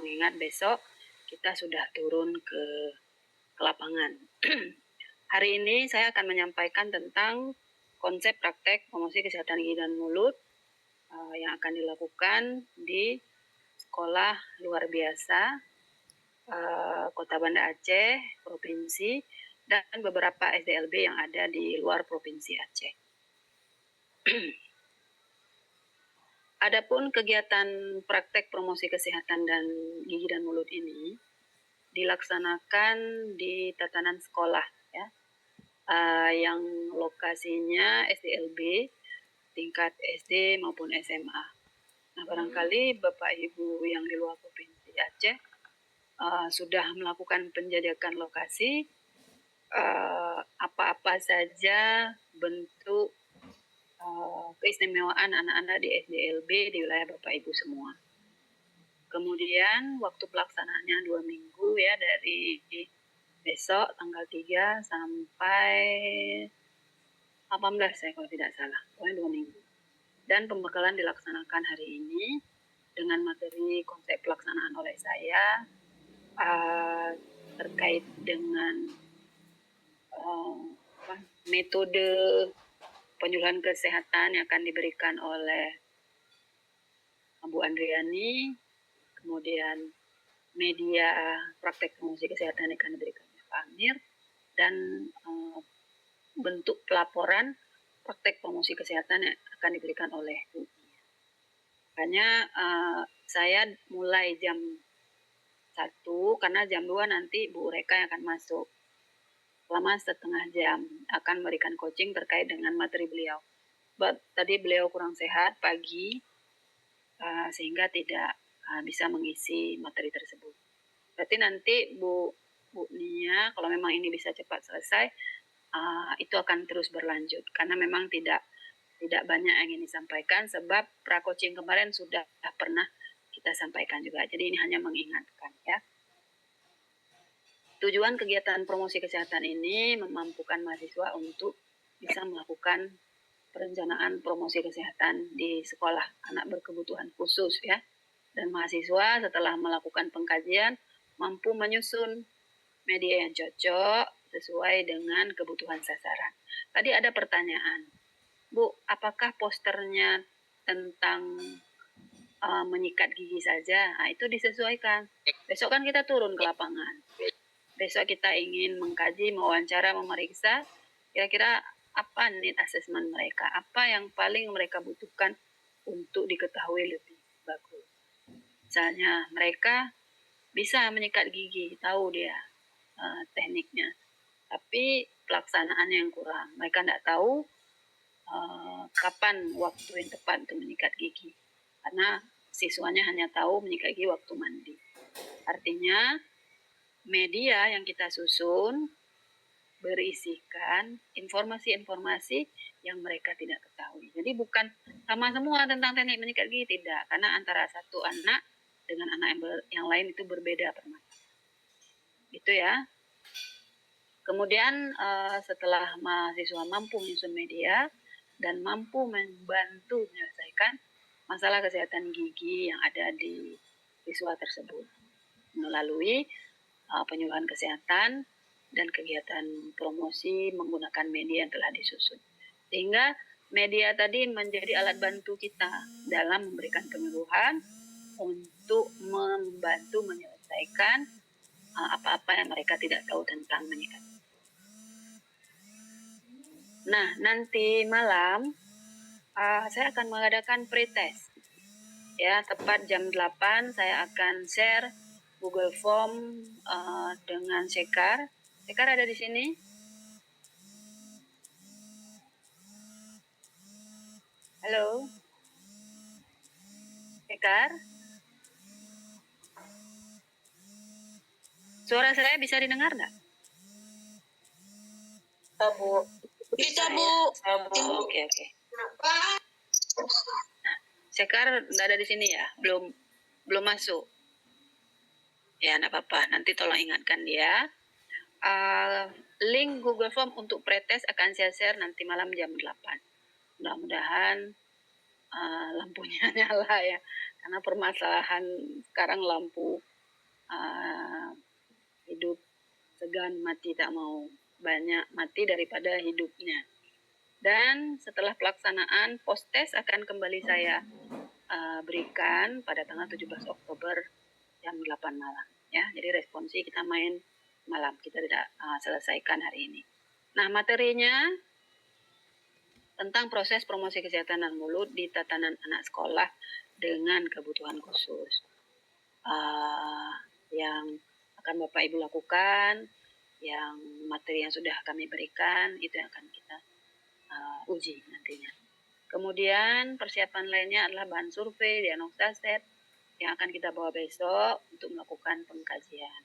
mengingat besok kita sudah turun ke lapangan. Hari ini saya akan menyampaikan tentang konsep praktek promosi kesehatan gigi dan mulut yang akan dilakukan di sekolah luar biasa Kota Banda Aceh, Provinsi, dan beberapa SDLB yang ada di luar Provinsi Aceh. Adapun kegiatan praktek promosi kesehatan dan gigi dan mulut ini dilaksanakan di tatanan sekolah, ya, yang lokasinya SDLB tingkat SD maupun SMA. Nah, barangkali Bapak Ibu yang di luar Provinsi Aceh sudah melakukan penjajakan lokasi, apa-apa saja bentuk keistimewaan anak-anak di SDLB di wilayah Bapak Ibu semua. Kemudian waktu pelaksanaannya 2 minggu ya, dari besok tanggal 3 sampai 18 ya kalau tidak salah, pokoknya 2 minggu. Dan pembekalan dilaksanakan hari ini dengan materi konsep pelaksanaan oleh saya terkait dengan metode penyuluhan kesehatan yang akan diberikan oleh Bu Andriani, kemudian media praktek promosi kesehatan yang akan diberikan oleh Pak Amir, dan bentuk pelaporan praktek promosi kesehatan yang akan diberikan oleh UI. Makanya saya mulai jam 1, karena jam 2 nanti Bu Reka yang akan masuk. Selama setengah jam akan memberikan coaching terkait dengan materi beliau. Tadi beliau kurang sehat pagi, sehingga tidak bisa mengisi materi tersebut. Berarti nanti Bu Nia, kalau memang ini bisa cepat selesai, itu akan terus berlanjut, karena memang tidak banyak yang ingin disampaikan, sebab pra-coaching kemarin sudah pernah kita sampaikan juga. Jadi ini hanya mengingatkan, ya. Tujuan kegiatan promosi kesehatan ini memampukan mahasiswa untuk bisa melakukan perencanaan promosi kesehatan di sekolah anak berkebutuhan khusus, ya. Dan mahasiswa setelah melakukan pengkajian mampu menyusun media yang cocok sesuai dengan kebutuhan sasaran. Tadi ada pertanyaan, Bu, apakah posternya tentang menyikat gigi saja? Nah, itu disesuaikan. Besok kan kita turun ke lapangan. Besok kita ingin mengkaji, mewawancara, memeriksa kira-kira apa need assessment mereka, apa yang paling mereka butuhkan untuk diketahui lebih bagus. Misalnya mereka bisa menyikat gigi, tahu dia tekniknya, tapi pelaksanaannya yang kurang. Mereka tidak tahu kapan waktu yang tepat untuk menyikat gigi, karena siswanya hanya tahu menyikat gigi waktu mandi. Artinya media yang kita susun berisikan informasi-informasi yang mereka tidak ketahui. Jadi bukan sama semua tentang teknik menyikat gigi, tidak, karena antara satu anak dengan anak yang lain itu berbeda permasalahan. Itu ya. Kemudian setelah mahasiswa mampu menyusun media dan mampu membantu menyelesaikan masalah kesehatan gigi yang ada di siswa tersebut melalui penyuluhan kesehatan dan kegiatan promosi menggunakan media yang telah disusun. Sehingga media tadi menjadi alat bantu kita dalam memberikan penyuluhan untuk membantu menyelesaikan apa-apa yang mereka tidak tahu tentang menyikat. Nah, nanti malam saya akan mengadakan pretest. Ya, tepat jam 8 saya akan share Google Form dengan Sekar. Sekar ada di sini? Halo? Sekar? Suara saya bisa didengar nggak? Bu. Bisa, Bu. Oke. Sekar nggak ada di sini ya? Belum masuk? Ya, nggak apa-apa. Nanti tolong ingatkan dia. Link Google Form untuk pretest akan saya share nanti malam jam 8. Mudah-mudahan lampunya nyala ya. Karena permasalahan sekarang lampu hidup segan mati tak mau, banyak mati daripada hidupnya. Dan setelah pelaksanaan post test akan kembali saya berikan pada tanggal 17 Oktober jam 8 malam ya. Jadi responsi kita main malam, kita tidak selesaikan hari ini. Nah, materinya tentang proses promosi kesehatan dan mulut di tatanan anak sekolah dengan kebutuhan khusus. Yang akan Bapak Ibu lakukan, yang materi yang sudah kami berikan, itu yang akan kita uji nantinya. Kemudian persiapan lainnya adalah bahan survei, diagnosa set yang akan kita bawa besok untuk melakukan pengkajian.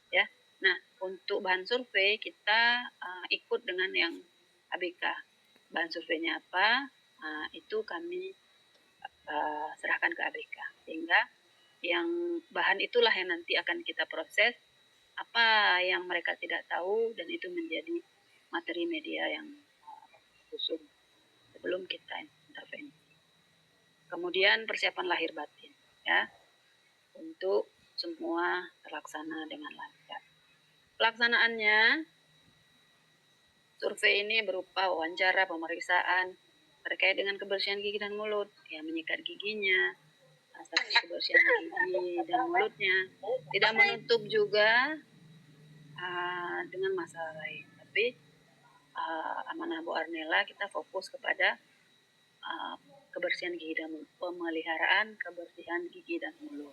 Ya, nah untuk bahan survei kita ikut dengan yang ABK. Bahan surveinya apa? Itu kami serahkan ke ABK, sehingga yang bahan itulah yang nanti akan kita proses apa yang mereka tidak tahu, dan itu menjadi materi media yang khusus sebelum kita intervensi. Kemudian persiapan lahir batin ya, untuk semua terlaksana dengan lancar. Pelaksanaannya, survei ini berupa wawancara, pemeriksaan terkait dengan kebersihan gigi dan mulut, ya menyikat giginya, kebersihan gigi dan mulutnya, tidak menutup juga dengan masalah lain. Tapi amanah Bu Arnella kita fokus kepada kebersihan gigi dan mulut, pemeliharaan kebersihan gigi dan mulut.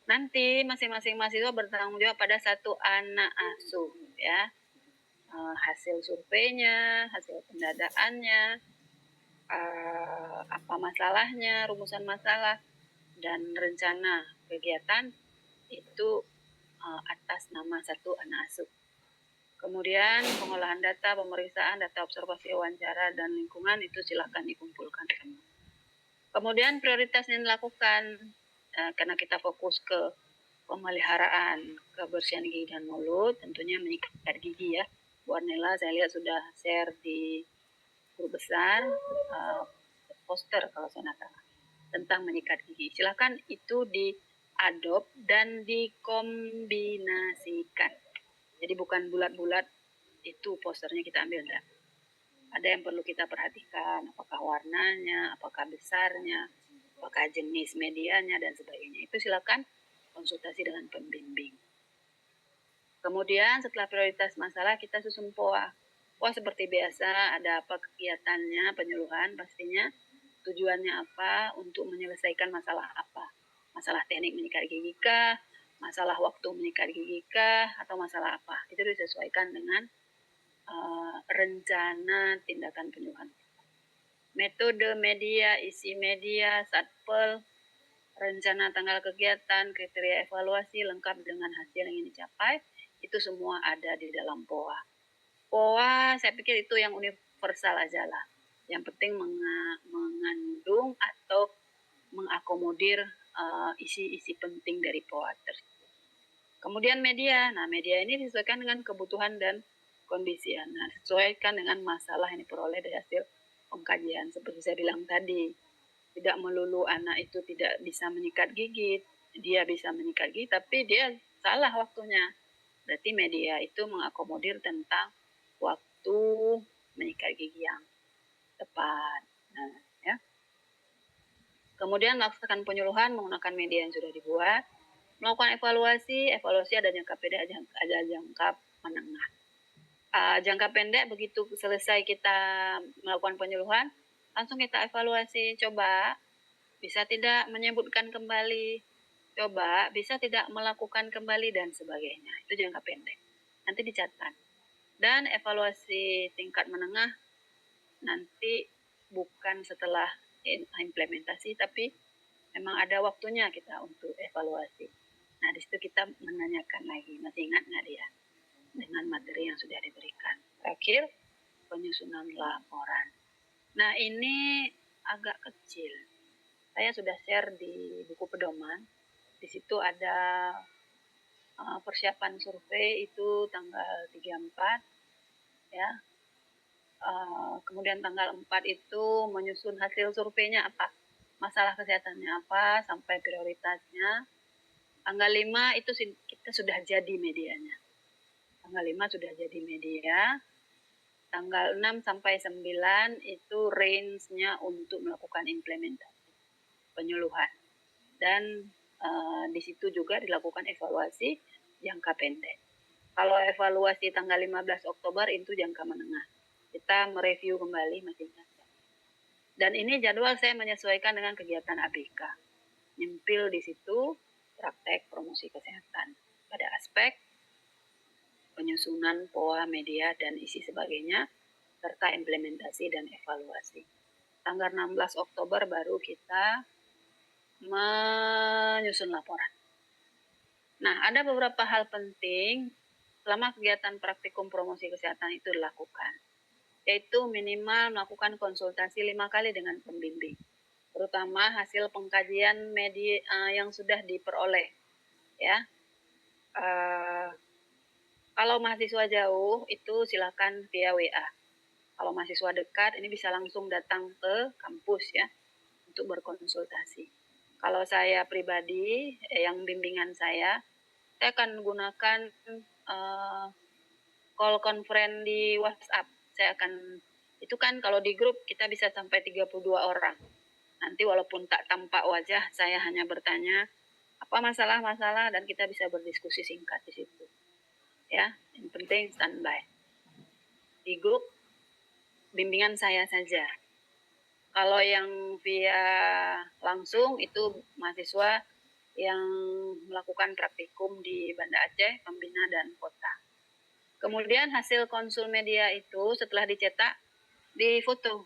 Nanti masing-masing mahasiswa bertanggung jawab pada satu anak asuh ya. Hasil surveinya, hasil pendadaannya, apa masalahnya, rumusan masalah, dan rencana kegiatan itu atas nama satu anak asuh. Kemudian pengolahan data, pemeriksaan data observasi wawancara dan lingkungan itu silakan dikumpulkan semua. Kemudian prioritas yang dilakukan karena kita fokus ke pemeliharaan kebersihan gigi dan mulut, tentunya menyikat gigi ya. Bu Arnella saya lihat sudah share di grup besar poster kalau saya tidak salah tentang menyikat gigi. Silakan itu diadopt dan dikombinasikan. Jadi bukan bulat-bulat itu posternya kita ambil, enggak. Ada yang perlu kita perhatikan, apakah warnanya, apakah besarnya, apakah jenis medianya dan sebagainya. Itu silakan konsultasi dengan pembimbing. Kemudian setelah prioritas masalah kita susun POA. POA seperti biasa, ada apa kegiatannya, penyuluhan pastinya, tujuannya apa, untuk menyelesaikan masalah apa. Masalah teknik menyikat gigi kah, masalah waktu menyikat gigi kah, atau masalah apa. Itu disesuaikan dengan rencana tindakan penyuluhan. Metode, media, isi media, satpel, rencana tanggal kegiatan, kriteria evaluasi lengkap dengan hasil yang ingin dicapai, itu semua ada di dalam POA. POA saya pikir itu yang universal aja lah. Yang penting mengandung atau mengakomodir isi-isi penting dari POA tersebut. Kemudian media, nah media ini disesuaikan dengan kebutuhan dan kondisi anak, sesuaikan dengan masalah yang diperoleh dari hasil pengkajian. Seperti saya bilang tadi, tidak melulu anak itu tidak bisa menyikat gigi, dia bisa menyikat gigi tapi dia salah waktunya. Berarti media itu mengakomodir tentang waktu menyikat gigi yang tepat. Nah, ya. Kemudian melakukan penyuluhan menggunakan media yang sudah dibuat, melakukan evaluasi ada jangka pendek, ada jangka menengah. Jangka pendek begitu selesai kita melakukan penyuluhan, langsung kita evaluasi, coba bisa tidak menyebutkan kembali, coba bisa tidak melakukan kembali dan sebagainya. Itu jangka pendek. Nanti dicatat. Dan evaluasi tingkat menengah nanti bukan setelah implementasi, tapi memang ada waktunya kita untuk evaluasi. Nah, di situ kita menanyakan lagi, masih ingat nggak dia dengan materi yang sudah diberikan. Terakhir, penyusunan laporan. Nah, ini agak kecil. Saya sudah share di buku pedoman. Di situ ada persiapan survei itu tanggal 34 ya. Kemudian tanggal 4 itu menyusun hasil surveinya apa, masalah kesehatannya apa sampai prioritasnya, Tanggal 5 itu kita sudah jadi medianya. Tanggal 5 sudah jadi media. Tanggal 6 sampai 9 itu range-nya untuk melakukan implementasi penyuluhan. Dan di situ juga dilakukan evaluasi jangka pendek. Kalau evaluasi tanggal 15 Oktober itu jangka menengah. Kita mereview kembali masing-masing. Dan ini jadwal saya menyesuaikan dengan kegiatan ABK. Nyempil di situ praktek promosi kesehatan pada aspek penyusunan pola media dan isi sebagainya, serta implementasi dan evaluasi. Tanggal 16 Oktober baru kita menyusun laporan. Nah, ada beberapa hal penting selama kegiatan praktikum promosi kesehatan itu dilakukan, yaitu minimal melakukan konsultasi 5 kali dengan pembimbing, terutama hasil pengkajian media yang sudah diperoleh, ya. Kalau mahasiswa jauh itu silakan via WA. Kalau mahasiswa dekat ini bisa langsung datang ke kampus ya untuk berkonsultasi. Kalau saya pribadi yang bimbingan saya akan gunakan call conference di WhatsApp. Saya akan itu kan kalau di grup kita bisa sampai 32 orang. Nanti walaupun tak tampak wajah, saya hanya bertanya apa masalah-masalah dan kita bisa berdiskusi singkat di situ. Ya, yang penting standby. Di grup bimbingan saya saja. Kalau yang via langsung itu mahasiswa yang melakukan praktikum di Banda Aceh, Pembina dan Kota. Kemudian hasil konsul media itu setelah dicetak difoto,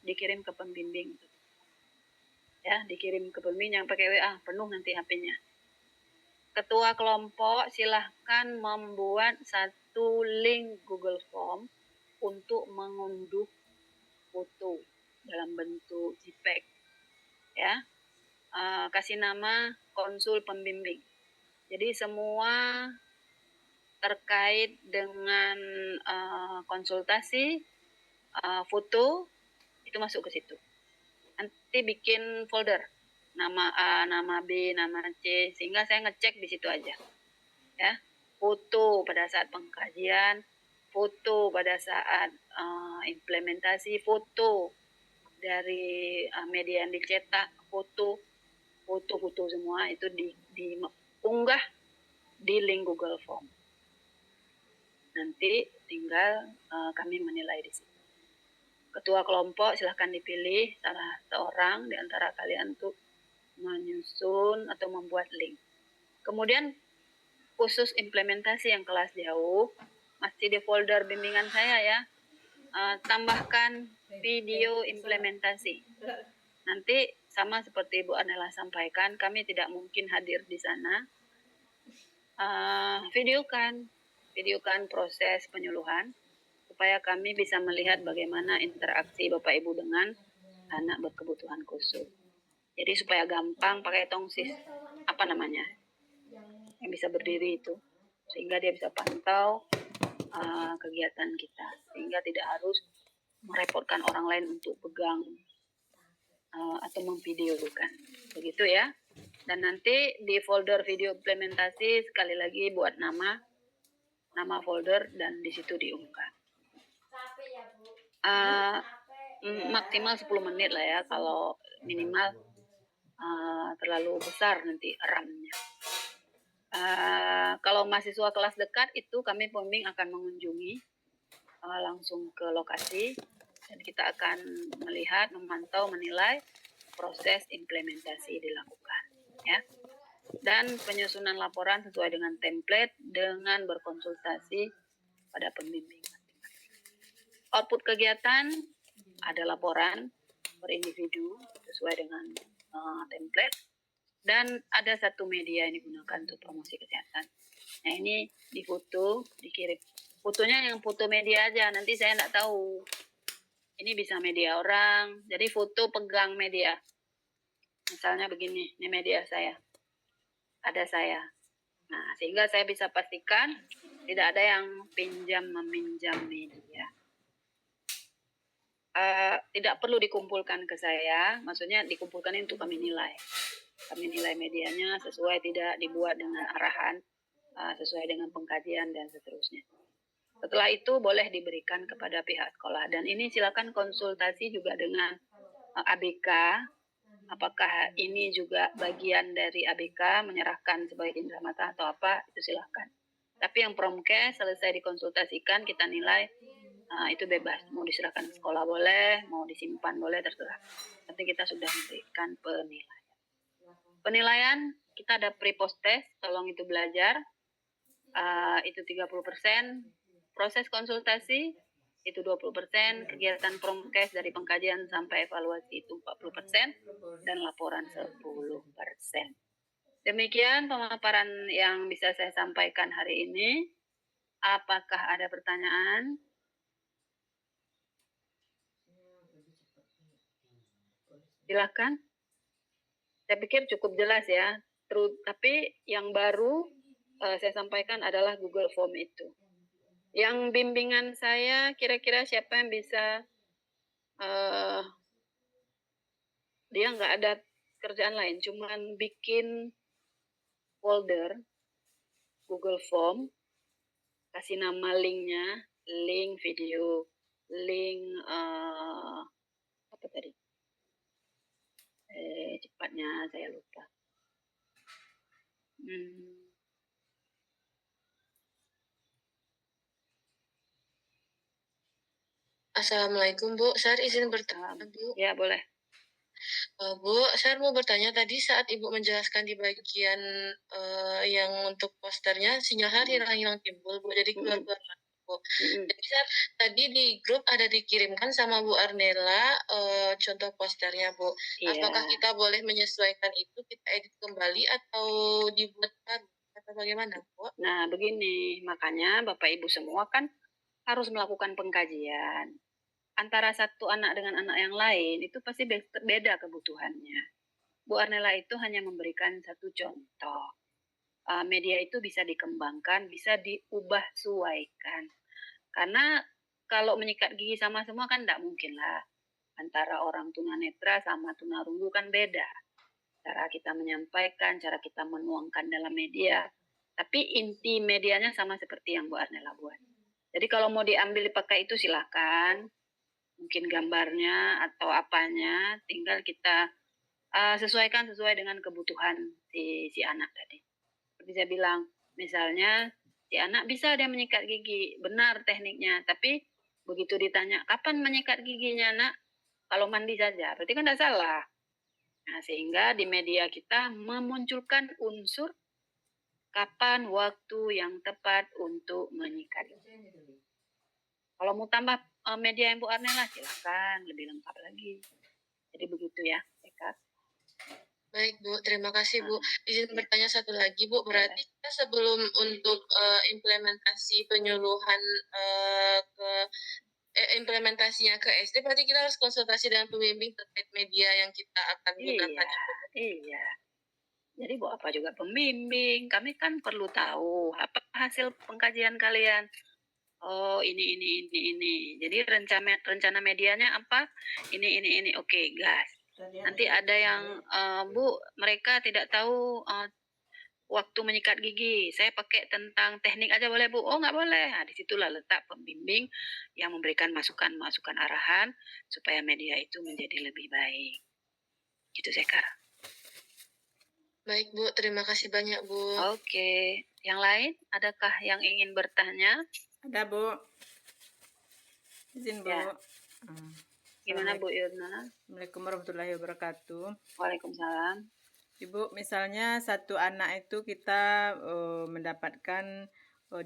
dikirim ke pembimbing. Ya, dikirim ke pembimbing yang pakai WA, penuh nanti HP-nya. Ketua kelompok silahkan membuat satu link Google Form untuk mengunduh foto dalam bentuk JPEG. Ya, kasih nama konsul pembimbing. Jadi semua terkait dengan konsultasi foto itu masuk ke situ. Nanti bikin folder nama A, nama B, nama C, sehingga saya ngecek di situ aja. Ya, foto pada saat pengkajian, foto pada saat implementasi, foto dari media yang dicetak, foto semua itu diunggah di link Google Form. Nanti tinggal kami menilai di situ. Ketua kelompok silahkan dipilih salah seorang di antara kalian untuk menyusun atau membuat link. Kemudian khusus implementasi yang kelas jauh, masih di folder bimbingan saya ya, tambahkan video implementasi. Nanti sama seperti Bu Anela sampaikan, kami tidak mungkin hadir di sana. Videokan proses penyuluhan, supaya kami bisa melihat bagaimana interaksi Bapak Ibu dengan anak berkebutuhan khusus. Jadi supaya gampang pakai tongsis, yang bisa berdiri itu, sehingga dia bisa pantau kegiatan kita, sehingga tidak harus merepotkan orang lain untuk pegang atau memvideokan. Begitu ya. Dan nanti di folder video implementasi sekali lagi buat nama folder dan di situ diunggah. Maksimal 10 menit lah ya, kalau minimal terlalu besar nanti RAM-nya. Kalau mahasiswa kelas dekat itu kami pembimbing akan mengunjungi langsung ke lokasi dan kita akan melihat, memantau, menilai proses implementasi dilakukan ya. Dan penyusunan laporan sesuai dengan template dengan berkonsultasi pada pembimbing. Output kegiatan ada laporan per individu sesuai dengan template, dan ada satu media yang digunakan untuk promosi kesehatan. Nah ini difoto, dikirim. Fotonya yang foto media aja, nanti saya nggak tahu. Ini bisa media orang, jadi foto pegang media. Misalnya begini, ini media saya. Ada saya. Nah, sehingga saya bisa pastikan tidak ada yang meminjam media. Tidak perlu dikumpulkan ke saya, maksudnya dikumpulkan untuk kami nilai. Kami nilai medianya sesuai tidak dibuat dengan arahan, sesuai dengan pengkajian dan seterusnya. Setelah itu boleh diberikan kepada pihak sekolah dan ini silakan konsultasi juga dengan ABK. Apakah ini juga bagian dari ABK menyerahkan sebagai indera mata atau apa, itu silakan. Tapi yang promkes selesai dikonsultasikan, kita nilai itu bebas. Mau diserahkan ke sekolah boleh, mau disimpan boleh, terserah. Nanti kita sudah memberikan penilaian. Penilaian kita ada pre-post test, tolong itu belajar. Itu 30%. Proses konsultasi itu 20%, kegiatan promkes dari pengkajian sampai evaluasi itu 40%, dan laporan 10%. Demikian pemaparan yang bisa saya sampaikan hari ini. Apakah ada pertanyaan? Silakan. Saya pikir cukup jelas ya. Tapi yang baru saya sampaikan adalah Google Form itu. Yang bimbingan saya kira-kira siapa yang bisa, dia nggak ada kerjaan lain, cuman bikin folder Google Form, kasih nama linknya, link video, link apa tadi? Cepatnya saya lupa. Assalamualaikum Bu, saya izin bertanya Bu. Ya boleh. Bu, saya mau bertanya tadi saat Ibu menjelaskan di bagian yang untuk posternya sinyal hilang timbul Bu, jadi keluar Bu. Jadi tadi di grup ada dikirimkan sama Bu Arnella contoh posternya Bu. Iya. Apakah kita boleh menyesuaikan itu, kita edit kembali atau dibuat baru atau bagaimana Bu? Nah begini, makanya Bapak Ibu semua kan harus melakukan pengkajian. Antara satu anak dengan anak yang lain itu pasti beda kebutuhannya. Bu Arnella itu hanya memberikan satu contoh. Media itu bisa dikembangkan, bisa diubah sesuaikan. Karena kalau menyikat gigi sama semua kan tidak mungkin lah. Antara orang tunanetra sama tunarunggu kan beda. Cara kita menyampaikan, cara kita menuangkan dalam media. Tapi inti medianya sama seperti yang Bu Arnella buat. Jadi kalau mau diambil dipakai itu silakan. Mungkin gambarnya atau apanya, tinggal kita sesuaikan sesuai dengan kebutuhan si anak tadi. Seperti saya bilang, misalnya si anak bisa dia menyikat gigi, benar tekniknya, tapi begitu ditanya, kapan menyikat giginya nak? Kalau mandi saja, berarti kan tidak salah. Nah, sehingga di media kita memunculkan unsur kapan waktu yang tepat untuk menyikat gigi. Kalau mau tambah media yang Bu Arnella, silakan, lebih lengkap lagi. Jadi begitu ya, Eka. Baik Bu, terima kasih Bu. Izin bertanya satu lagi Bu, berarti kita sebelum untuk implementasi penyuluhan implementasinya ke SD, berarti kita harus konsultasi dengan pembimbing terkait media yang kita akan gunakan. Iya. Jadi Bu apa juga pembimbing, kami kan perlu tahu apa hasil pengkajian kalian. Oh ini. Jadi rencana medianya apa? Ini. Oke, gas. Nanti ada yang Bu, mereka tidak tahu waktu menyikat gigi. Saya pakai tentang teknik aja boleh Bu? Oh nggak boleh. Nah, disitulah letak pembimbing yang memberikan masukan arahan supaya media itu menjadi lebih baik. Gitu Sekar. Baik Bu, terima kasih banyak Bu. Oke, yang lain adakah yang ingin bertanya? Ada Bu. Izin Bu. Ya. Gimana Bu Yurna? Assalamualaikum warahmatullahi wabarakatuh. Waalaikumsalam. Ibu, misalnya satu anak itu kita mendapatkan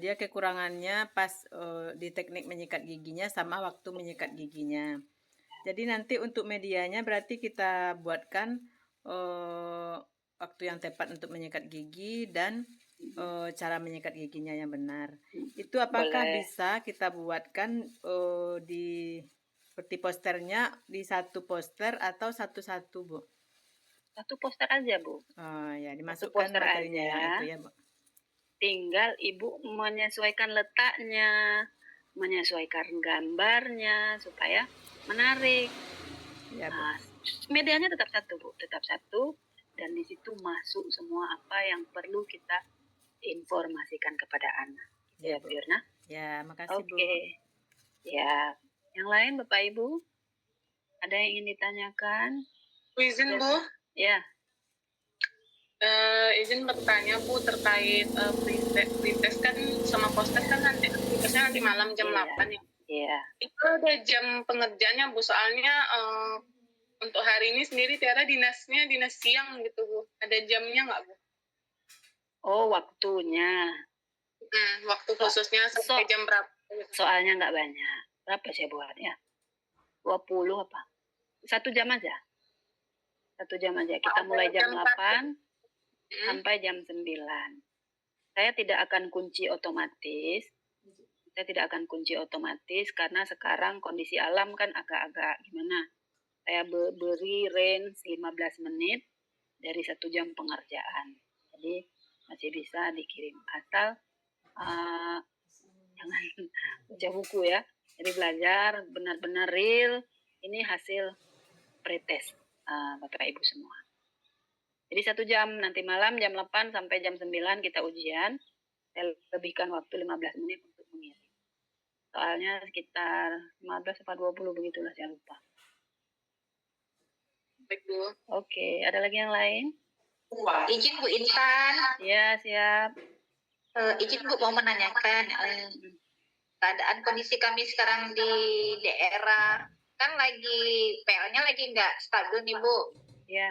dia kekurangannya pas di teknik menyikat giginya sama waktu menyikat giginya. Jadi nanti untuk medianya berarti kita buatkan waktu yang tepat untuk menyikat gigi dan cara menyikat giginya yang benar. Itu apakah bisa kita buatkan di seperti posternya di satu poster atau satu-satu Bu? Satu poster aja Bu. Oh ya, dimasukkan materinya aja. Yang itu ya Bu. Tinggal Ibu menyesuaikan letaknya, menyesuaikan gambarnya supaya menarik. Ya, Bu. Medianya tetap satu Bu, tetap satu. dan di situ masuk semua apa yang perlu kita informasikan kepada anak. Ya, Bu Irna? Ya, makasih Bu. Oke. Ya, yang lain Bapak Ibu? Ada yang ingin ditanyakan? Izin Bu, Ya, izin bertanya Bu terkait pretest kan sama poster kan nanti pretestnya nanti malam jam Iya. 8 ya. iya. Itu ada jam pengerjaannya Bu, soalnya untuk hari ini sendiri Tiara dinasnya dinas siang gitu Bu. Ada jamnya nggak Bu? Oh, waktunya. Waktu khususnya sampai jam berapa? Soalnya nggak banyak. Berapa saya buat ya? 20 apa? 1 jam aja. 1 jam aja. Kita mulai jam 8 sampai jam 9. Saya tidak akan kunci otomatis. Saya tidak akan kunci otomatis karena sekarang kondisi alam kan agak-agak gimana. Saya beri range 15 menit dari 1 jam pengerjaan. Jadi masih bisa dikirim. Asal jangan baca buku ya. Jadi belajar benar-benar real. Ini hasil pretest Bapak Ibu semua. Jadi 1 jam, nanti malam jam 8 sampai jam 9 kita ujian. Saya lebihkan waktu 15 menit untuk mengirim. Soalnya sekitar 15 atau 20 begitulah, saya lupa. Baik Bu. Oke, ada lagi yang lain? Izin Bu Intan, Ya, siap. izin Bu mau menanyakan keadaan kondisi kami sekarang di daerah kan lagi PL-nya lagi nggak stabil nih Bu. Ya,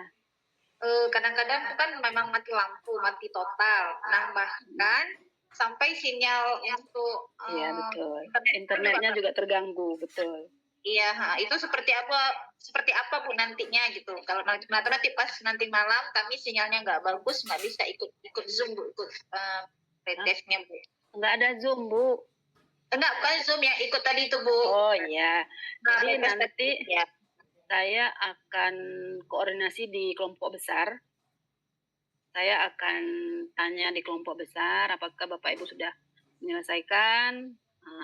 Kadang-kadang tuh kan memang mati lampu, mati total. Nah bahkan sampai sinyal untuk iya betul. Internetnya juga terganggu, betul. Iya, itu seperti apa Bu nantinya gitu. Kalau nanti pas nanti malam kami sinyalnya nggak bagus, nggak bisa ikut Zoom Bu, ikut pretestnya Bu. Nggak ada Zoom, Bu. Enggak, bukan Zoom yang ikut tadi itu Bu. Oh iya. Nah, Jadi pretest nanti ya. saya akan koordinasi di kelompok besar. Saya akan tanya di kelompok besar apakah Bapak Ibu sudah menyelesaikan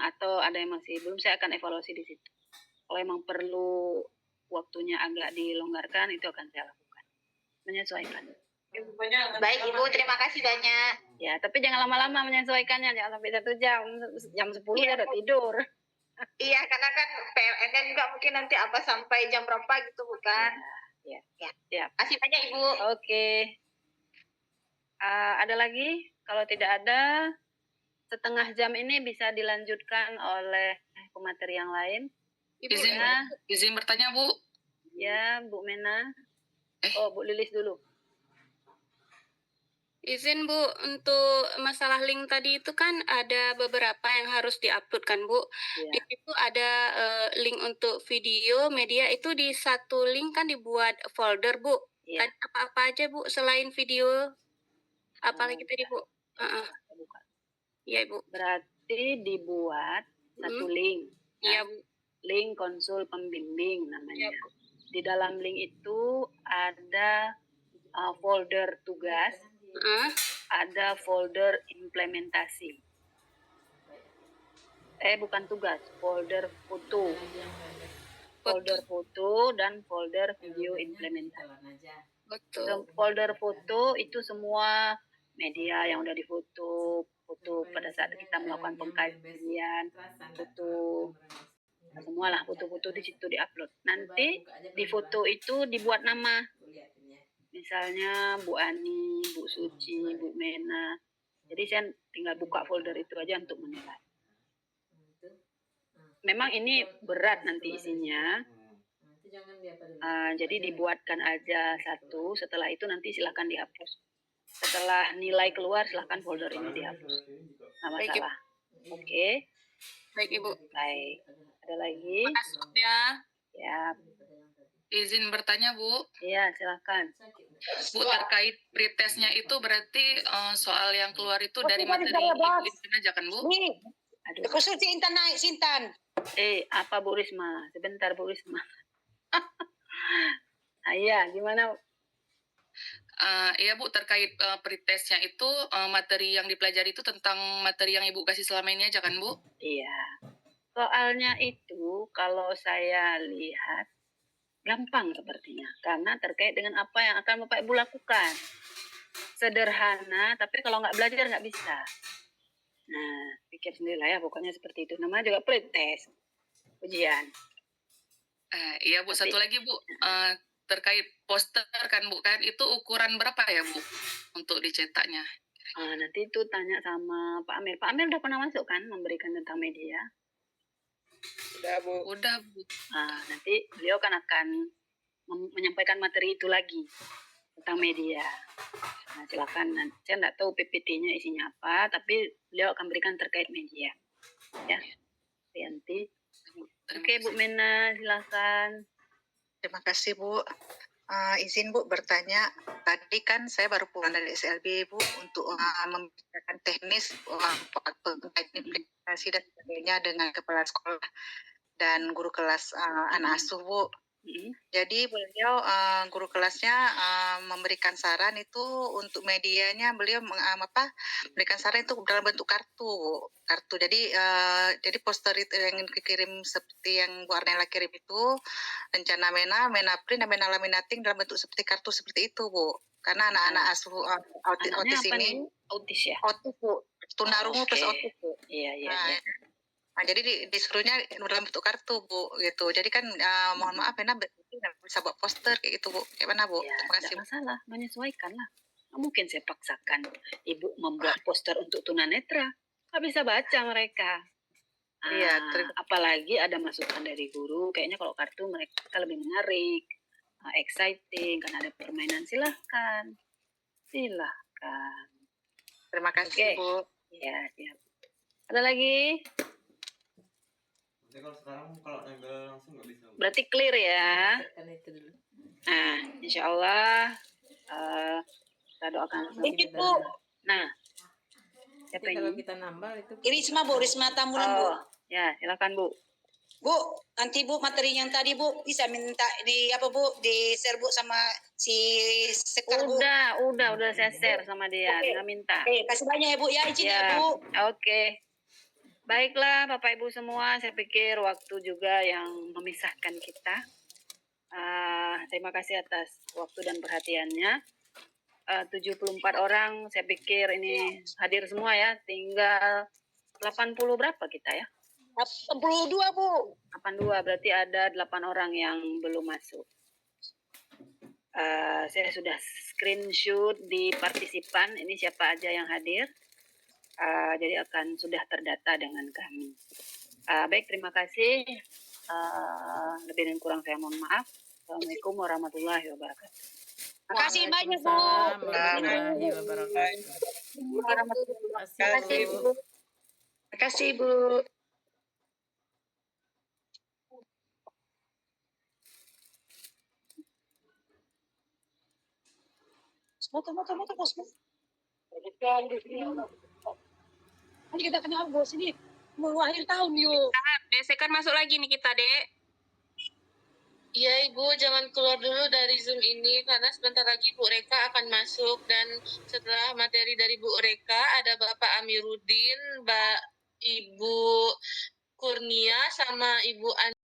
atau ada yang masih belum. Saya akan evaluasi di situ. Kalau memang perlu waktunya agak dilonggarkan, itu akan saya lakukan. Menyesuaikan. Baik Ibu, terima kasih banyak. Ya, tapi jangan lama-lama menyesuaikannya, jangan sampai 1 jam. Jam 10 ya udah tidur. Iya, karena kan PLN-nya juga mungkin nanti apa sampai jam berapa gitu bukan? Ya. Terima kasih banyak Ibu. Oke. Ada lagi? Kalau tidak ada, setengah jam ini bisa dilanjutkan oleh pemateri yang lain. Ibu, Izin bertanya Bu. Ya, Bu Mena. Oh, Bu Lilis dulu. Izin Bu, untuk masalah link tadi itu kan ada beberapa yang harus diupload kan Bu. Ya. Di situ ada link untuk video, media itu di satu link kan dibuat folder Bu. Ya. Ada apa-apa aja Bu selain video? Apalagi tadi Bu? Bukan. Iya Bu. Berarti dibuat satu link. Iya Bu. Link konsul pembimbing namanya. Ya, Bu. Di dalam link itu ada folder tugas, ada folder implementasi. Bukan tugas, folder foto. Folder foto dan folder video implementasi. Betul. Folder foto itu semua media yang udah difoto, foto pada saat kita melakukan pengkajian, foto semualah foto-foto di situ diupload. Nanti di foto itu dibuat nama. Misalnya Bu Ani, Bu Suci, Bu Mena. Jadi saya tinggal buka folder itu aja untuk menilai. Memang ini berat nanti isinya. Jadi dibuatkan aja satu, setelah itu nanti silakan dihapus. Setelah nilai keluar silakan folder ini dihapus. Nggak masalah. Oke. Baik Ibu. Baik. Ada lagi? Masuk ya. Ya. Izin bertanya Bu. Iya, silakan. Bu, terkait pretestnya itu berarti soal yang keluar itu dari materi Ibu Intan aja kan Bu? Aduh. Khusus si Intan naik, si Intan. Apa Bu Risma? Sebentar Bu Risma. Iya, gimana? Iya Bu, terkait pretestnya itu materi yang dipelajari itu tentang materi yang Ibu kasih selama ini aja kan Bu? Iya. Soalnya itu kalau saya lihat gampang sepertinya, karena terkait dengan apa yang akan Bapak Ibu lakukan. Sederhana, tapi kalau nggak belajar nggak bisa. Nah, pikir sendirilah ya, pokoknya seperti itu. Namanya juga pretest, ujian. Iya Bu, satu lagi Bu, terkait poster kan Bu kan, itu ukuran berapa ya Bu untuk dicetaknya? Nanti itu tanya sama Pak Amir. Pak Amir udah pernah masuk kan memberikan tentang media? Udah Bu. Udah Bu. Nanti beliau kan akan menyampaikan materi itu lagi tentang media. Nah, silakan. Saya nggak tahu PPT-nya isinya apa, tapi beliau akan berikan terkait media. Ya, Rianti. Oke, Bu Mena, silakan. Terima kasih Bu. Izin Bu bertanya, tadi kan saya baru pulang dari SLB Bu untuk membicarakan teknis implementasi dan sebagainya dengan kepala sekolah dan guru kelas anak asuh Bu. Jadi beliau guru kelasnya memberikan saran itu untuk medianya, beliau memberikan saran itu dalam bentuk kartu. Jadi poster itu yang dikirim seperti yang Bu Arnella kirim itu rencana mena print dan mena laminating dalam bentuk seperti kartu seperti itu Bu. Karena anak-anak asuh autis ini autis ya. Autis Bu. Tunarungu plus autis Bu. Iya. Nah, jadi disuruhnya dalam bentuk kartu Bu gitu. Jadi kan mohon maaf Mena bisa buat poster kayak gitu Bu. Kayak mana Bu? Ya, Terima kasih. tidak masalah, menyesuaikan lah. Nggak mungkin saya paksakan Ibu membuat poster untuk tunanetra. Nggak bisa baca mereka. Iya, apalagi ada masukan dari guru. Kayaknya kalau kartu mereka lebih menarik, exciting, kan ada permainan. Silahkan. Terima kasih Bu. Ya, siap. Ada lagi? Kalau sekarang kalau nempel langsung nggak bisa. Berarti clear ya. Nah, insya Allah kita doakan. Dikit Bu. Nah, Tapi kalau kita nambah itu. Risma Bu, Risma Tambunan Bu. Ya, silakan Bu. Bu, nanti Bu materi yang tadi Bu bisa minta di share Bu sama si Sekar Bu. Udah saya share sama dia, tinggal minta. Kasih banyak ya Bu ya, izin ya Bu. Oke. Baiklah Bapak Ibu semua, saya pikir waktu juga yang memisahkan kita. Terima kasih atas waktu dan perhatiannya. 74 orang, saya pikir ini hadir semua ya, tinggal 80 berapa kita ya? 82 Bu. 82, berarti ada 8 orang yang belum masuk. Saya sudah screenshot di partisipan, ini siapa aja yang hadir. Jadi akan sudah terdata dengan kami. Baik, terima kasih. Lebih dan kurang saya mohon maaf. Assalamualaikum warahmatullahi wabarakatuh. Terima kasih banyak Bu. Warahmatullahi wabarakatuh. Terima kasih Bu. Motor. Ini kita kenal bos ini mau akhir tahun yuk. Desekan masuk lagi nih kita, Dek. Iya Ibu, jangan keluar dulu dari Zoom ini karena sebentar lagi Bu Reka akan masuk dan setelah materi dari Bu Reka ada Bapak Amiruddin, Ibu Kurnia sama Ibu